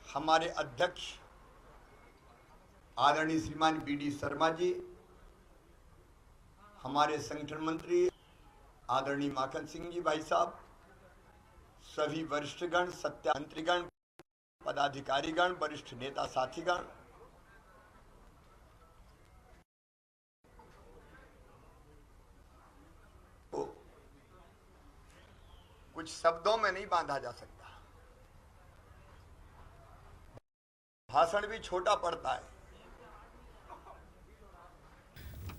हमारे अध्यक्ष आदरणीय श्रीमान BD शर्मा जी, हमारे संगठन मंत्री आदरणीय माखन सिंह जी भाई साहब, सभी वरिष्ठगण, सत्यामंत्रीगण, पदाधिकारीगण, वरिष्ठ नेता साथीगण, तो कुछ शब्दों में नहीं बांधा जा सकता। भाषण भी छोटा पड़ता है।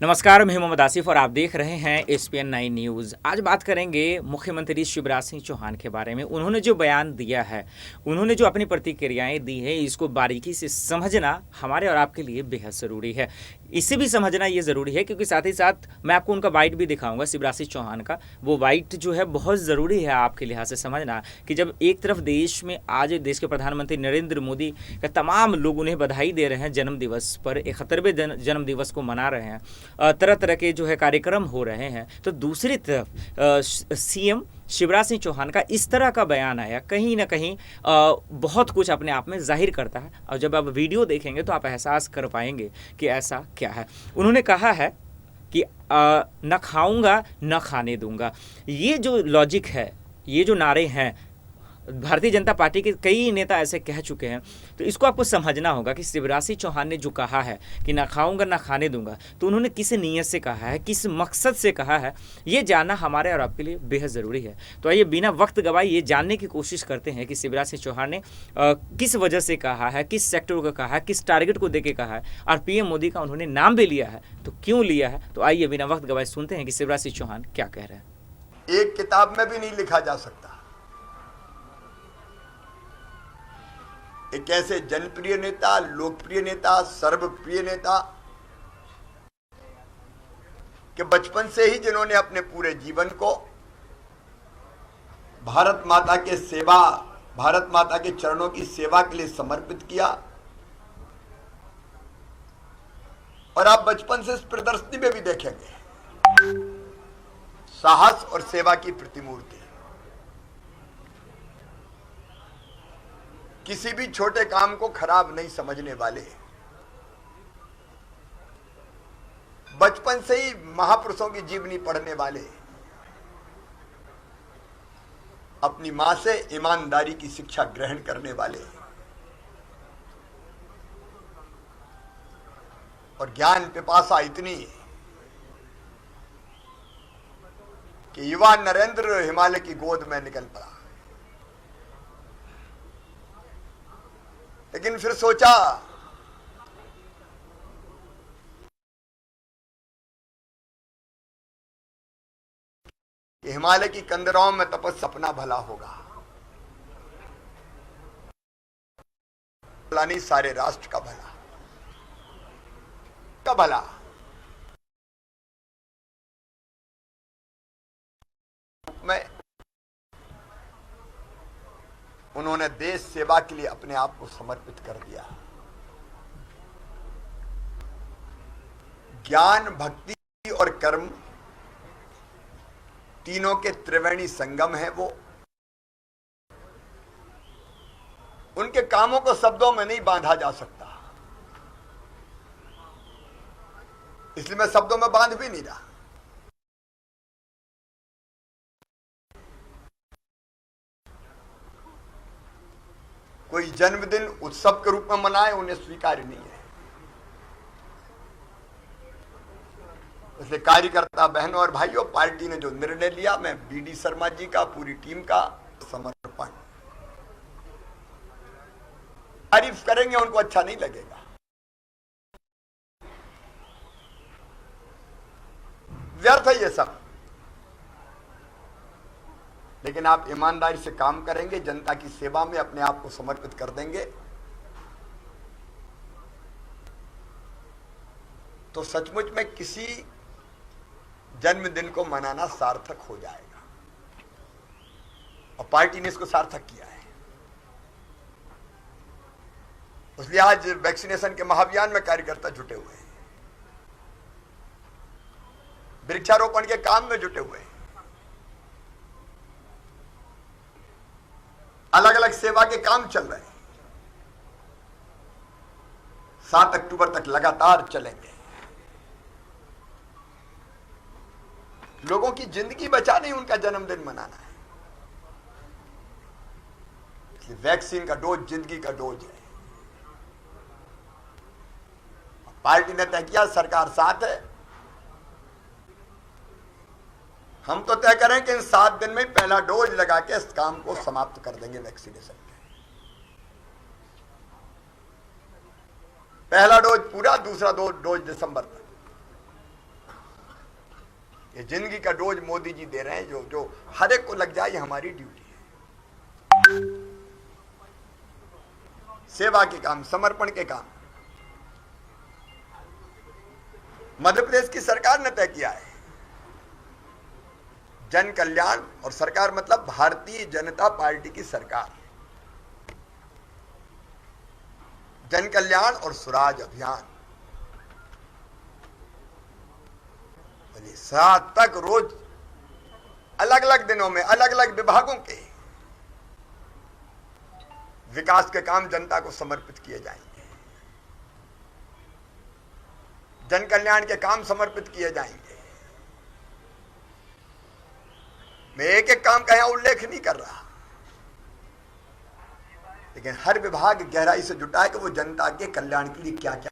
नमस्कार, मैं मोहम्मद आसिफ और आप देख रहे हैं SPN 9 न्यूज़। आज बात करेंगे मुख्यमंत्री शिवराज सिंह चौहान के बारे में। उन्होंने जो बयान दिया है, उन्होंने जो अपनी प्रतिक्रियाएं दी है, इसको बारीकी से समझना हमारे और आपके लिए बेहद ज़रूरी है। इसे भी समझना ये ज़रूरी है क्योंकि साथ ही साथ मैं आपको उनका बाइट भी दिखाऊंगा, शिवराज सिंह चौहान का। वो बाइट जो है बहुत ज़रूरी है आपके लिहाज से समझना कि जब एक तरफ देश में आज देश के प्रधानमंत्री नरेंद्र मोदी का तमाम लोग उन्हें बधाई दे रहे हैं, जन्मदिवस पर 71वें जन्मदिवस को मना रहे हैं, तरह तरह के जो है कार्यक्रम हो रहे हैं, तो दूसरी तरफ CM शिवराज सिंह चौहान का इस तरह का बयान आया, कहीं ना कहीं बहुत कुछ अपने आप में जाहिर करता है। और जब आप वीडियो देखेंगे तो आप एहसास कर पाएंगे कि ऐसा क्या है। उन्होंने कहा है कि न खाऊंगा न खाने दूंगा। ये जो लॉजिक है, ये जो नारे हैं, भारतीय जनता पार्टी के कई नेता ऐसे कह चुके हैं, तो इसको आपको समझना होगा कि शिवराज सिंह चौहान ने जो कहा है कि ना खाऊंगा ना खाने दूंगा, तो उन्होंने किस नीयत से कहा है, किस मकसद से कहा है, ये जानना हमारे और आपके लिए बेहद ज़रूरी है। तो आइए बिना वक्त गवाए ये जानने की कोशिश करते हैं कि शिवराज सिंह चौहान ने किस वजह से कहा है, किस सेक्टर को कहा है, किस टारगेट को दे के कहा है, और PM मोदी का उन्होंने नाम भी लिया है, तो क्यों लिया है। तो आइए बिना वक्त गवाए सुनते हैं कि शिवराज सिंह चौहान क्या कह रहे हैं। एक किताब में भी नहीं लिखा जा सकता। एक ऐसे जनप्रिय नेता, लोकप्रिय नेता, सर्वप्रिय नेता कि बचपन से ही जिन्होंने अपने पूरे जीवन को भारत माता के चरणों की सेवा के लिए समर्पित किया, और आप बचपन से इस प्रदर्शनी में भी देखेंगे साहस और सेवा की प्रतिमूर्ति। किसी भी छोटे काम को खराब नहीं समझने वाले, बचपन से ही महापुरुषों की जीवनी पढ़ने वाले, अपनी मां से ईमानदारी की शिक्षा ग्रहण करने वाले, और ज्ञान पिपासा इतनी कि युवा नरेंद्र हिमालय की गोद में निकल पड़ा। लेकिन फिर सोचा कि हिमालय की कंदराओं में तपस्या अपना भला होगा, भला नहीं सारे राष्ट्र का भला का भला। में उन्होंने देश सेवा के लिए अपने आप को समर्पित कर दिया। ज्ञान, भक्ति और कर्म तीनों के त्रिवेणी संगम है वो। उनके कामों को शब्दों में नहीं बांधा जा सकता, इसलिए मैं शब्दों में बांध भी नहीं रहा। कोई जन्मदिन उत्सव के रूप में मनाए, उन्हें स्वीकार्य नहीं है। इसलिए कार्यकर्ता बहनों और भाइयों, पार्टी ने जो निर्णय लिया, मैं BD शर्मा जी का, पूरी टीम का समर्पण। तारीफ करेंगे, उनको अच्छा नहीं लगेगा, व्यर्थ है ये सब। लेकिन आप ईमानदारी से काम करेंगे, जनता की सेवा में अपने आप को समर्पित कर देंगे, तो सचमुच में किसी जन्मदिन को मनाना सार्थक हो जाएगा। और पार्टी ने इसको सार्थक किया है। इसलिए आज वैक्सीनेशन के महाअभियान में कार्यकर्ता जुटे हुए हैं, वृक्षारोपण के काम में जुटे हुए हैं, अलग अलग सेवा के काम चल रहे हैं। 7 अक्टूबर तक लगातार चलेंगे। लोगों की जिंदगी बचा नहीं, उनका जन्मदिन मनाना है। इसलिए वैक्सीन का डोज जिंदगी का डोज है। पार्टी ने तय किया, सरकार साथ है। हम तो तय करें कि इन 7 दिन में पहला डोज लगा के इस काम को समाप्त कर देंगे वैक्सीनेशन के। पहला डोज पूरा, दूसरा डोज दिसंबर तक। ये जिंदगी का डोज मोदी जी दे रहे हैं, जो हर एक को लग जाए, ये हमारी ड्यूटी है। सेवा के काम, समर्पण के काम मध्य प्रदेश की सरकार ने तय किया है। जन कल्याण, और सरकार मतलब भारतीय जनता पार्टी की सरकार, जन कल्याण और स्वराज अभियान 7 तक रोज अलग अलग दिनों में अलग अलग विभागों के विकास के काम जनता को समर्पित किए जाएंगे। जन कल्याण के काम समर्पित किए जाएंगे। मैं एक एक काम का यहां उल्लेख नहीं कर रहा, लेकिन हर विभाग गहराई से जुटा है कि वो जनता के कल्याण के लिए क्या क्या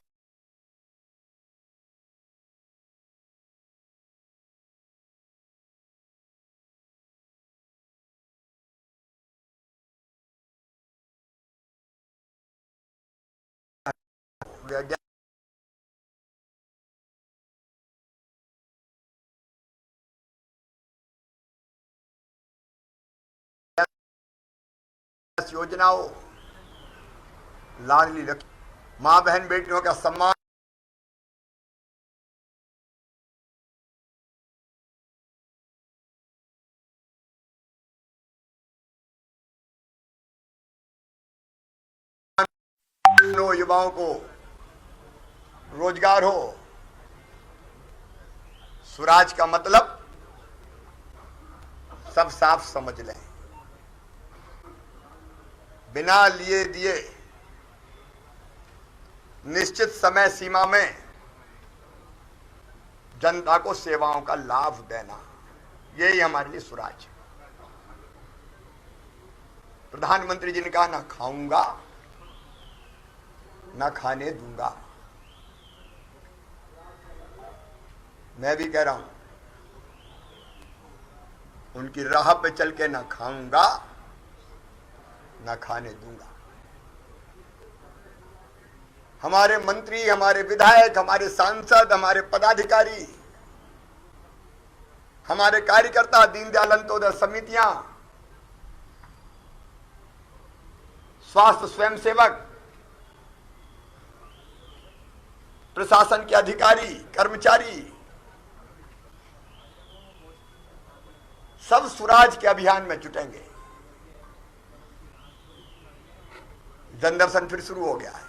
योजनाओं, लाडली लक्ष्मी, मां बहन बेटियों का सम्मान, युवाओं को रोजगार हो। स्वराज का मतलब सब साफ समझ लें। बिना लिए दिए निश्चित समय सीमा में जनता को सेवाओं का लाभ देना, यही हमारे लिए स्वराज है। प्रधानमंत्री जी ने कहा, ना खाऊंगा ना खाने दूंगा। मैं भी कह रहा हूं, उनकी राह पे चल के ना खाऊंगा ना खाने दूंगा। हमारे मंत्री, हमारे विधायक, हमारे सांसद, हमारे पदाधिकारी, हमारे कार्यकर्ता, दीनदयाल अंत्योदय समितियां, स्वास्थ्य स्वयंसेवक, प्रशासन के अधिकारी, कर्मचारी, सब स्वराज के अभियान में जुटेंगे। जनदर्शन फिर शुरू हो गया है।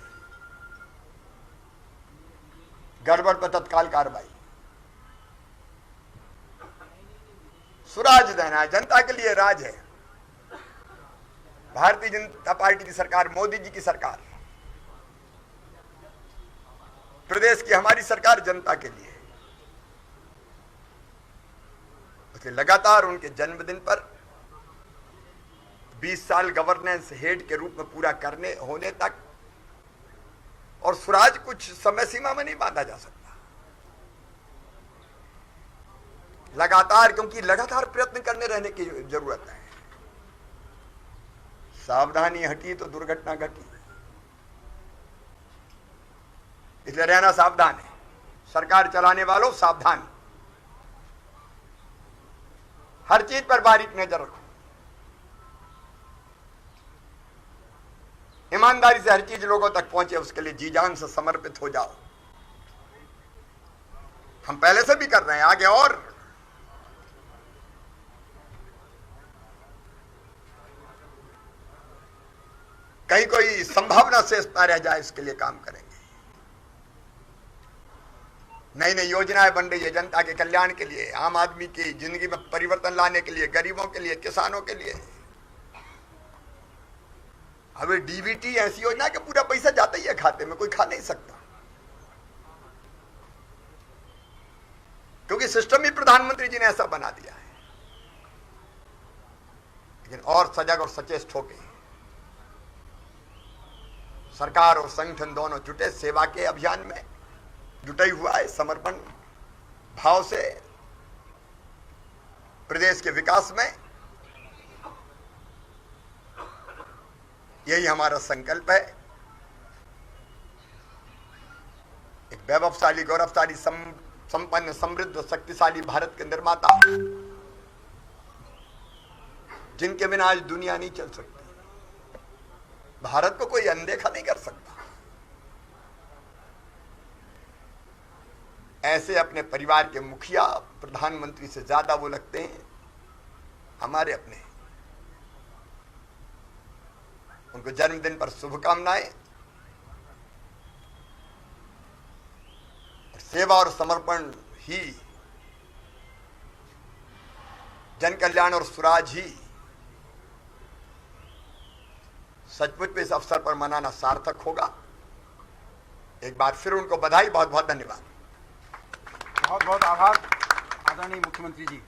गड़बड़ पर तत्काल कार्रवाई। स्वराज देना है, जनता के लिए राज है। भारतीय जनता पार्टी की सरकार, मोदी जी की सरकार, प्रदेश की हमारी सरकार जनता के लिए। उसके लगातार उनके जन्मदिन पर 20 साल गवर्नेंस हेड के रूप में पूरा करने होने तक, और स्वराज कुछ समय सीमा में नहीं बांधा जा सकता। लगातार, क्योंकि लगातार प्रयत्न करने रहने की जरूरत है। सावधानी हटी तो दुर्घटना घटी, इसलिए रहना सावधान है। सरकार चलाने वालों सावधान, हर चीज पर बारीक नजर रखो, ईमानदारी से हर चीज लोगों तक पहुंचे, उसके लिए जी जान से समर्पित हो जाओ। हम पहले से भी कर रहे हैं, आगे और। कहीं कोई संभावना शेष ना रह जाए, इसके लिए काम करेंगे। नई नई योजनाएं बन रही है जनता के कल्याण के लिए, आम आदमी की जिंदगी में परिवर्तन लाने के लिए, गरीबों के लिए, किसानों के लिए। अभी डीबीटी ऐसी योजना है कि पूरा पैसा जाता ही है खाते में, कोई खा नहीं सकता। क्योंकि सिस्टम ही प्रधानमंत्री जी ने ऐसा बना दिया है। लेकिन और सजग और सचेत होके सरकार और संगठन दोनों जुटे, सेवा के अभियान में जुटा ही हुआ है, समर्पण भाव से प्रदेश के विकास में। यही हमारा संकल्प है। एक वैभवशाली, गौरवशाली, संपन्न, समृद्ध और शक्तिशाली भारत के निर्माता, जिनके बिना आज दुनिया नहीं चल सकती। भारत को कोई अनदेखा नहीं कर सकता। ऐसे अपने परिवार के मुखिया, प्रधानमंत्री से ज्यादा वो लगते हैं हमारे अपने। उनको जन्मदिन पर शुभकामनाएं। सेवा और समर्पण ही, जन कल्याण और सुराज ही सचमुच में इस अवसर पर मनाना सार्थक होगा। एक बार फिर उनको बधाई, बहुत बहुत धन्यवाद। बहुत बहुत आभार आदरणीय मुख्यमंत्री जी।